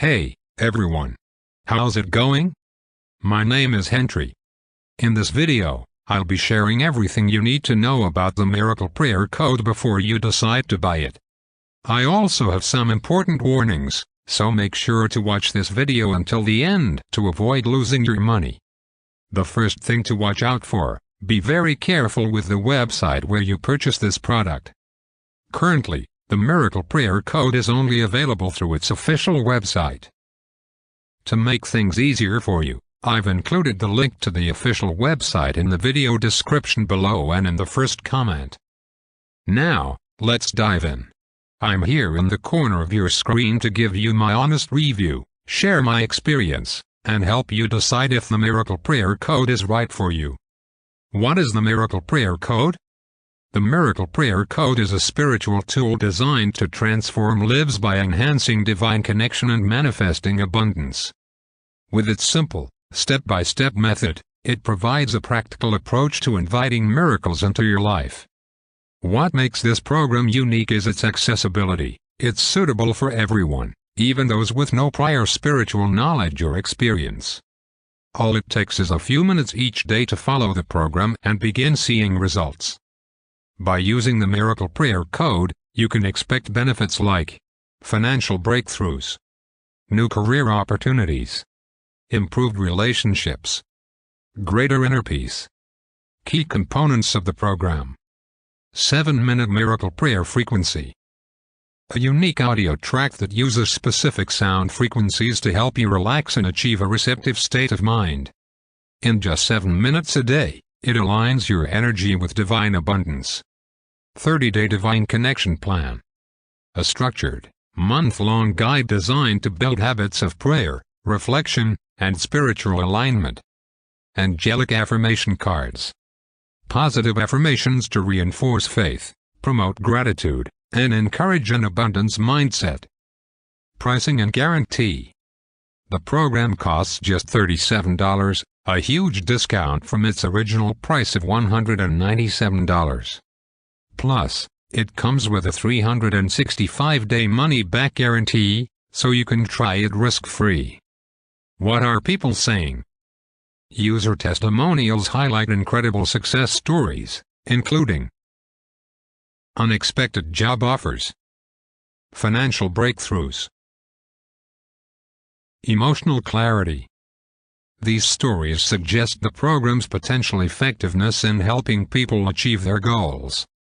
Hey, everyone. How's it going? My name is Henry. In this video, I'll be sharing everything you need to know about the Miracle Prayer Code before you decide to buy it. I also have some important warnings, so make sure to watch this video until the end to avoid losing your money. The first thing to watch out for, be very careful with the website where you purchase this product. Currently, the Miracle Prayer Code is only available through its official website. To make things easier for you, I've included the link to the official website in the video description below and in the first comment. Now, let's dive in. I'm here in the corner of your screen to give you my honest review, share my experience, and help you decide if the Miracle Prayer Code is right for you. What is the Miracle Prayer Code? The Miracle Prayer Code is a spiritual tool designed to transform lives by enhancing divine connection and manifesting abundance. With its simple, step-by-step method, it provides a practical approach to inviting miracles into your life. What makes this program unique is its accessibility. It's suitable for everyone, even those with no prior spiritual knowledge or experience. All it takes is a few minutes each day to follow the program and begin seeing results. By using the Miracle Prayer Code, you can expect benefits like financial breakthroughs, new career opportunities, improved relationships, greater inner peace. Key components of the program: 7-minute miracle prayer frequency, a unique audio track that uses specific sound frequencies to help you relax and achieve a receptive state of mind. In just 7 minutes a day, it aligns your energy with divine abundance. 30-day divine connection plan, a structured, month-long guide designed to build habits of prayer, reflection, and spiritual alignment. Angelic affirmation cards, positive affirmations to reinforce faith, promote gratitude, and encourage an abundance mindset. Pricing and guarantee. The program costs just $37, a huge discount from its original price of $197. Plus, it comes with a 365-day money-back guarantee, so you can try it risk-free. What are people saying? User testimonials highlight incredible success stories, including unexpected job offers, financial breakthroughs, emotional clarity. These stories suggest the program's potential effectiveness in helping people achieve their goals.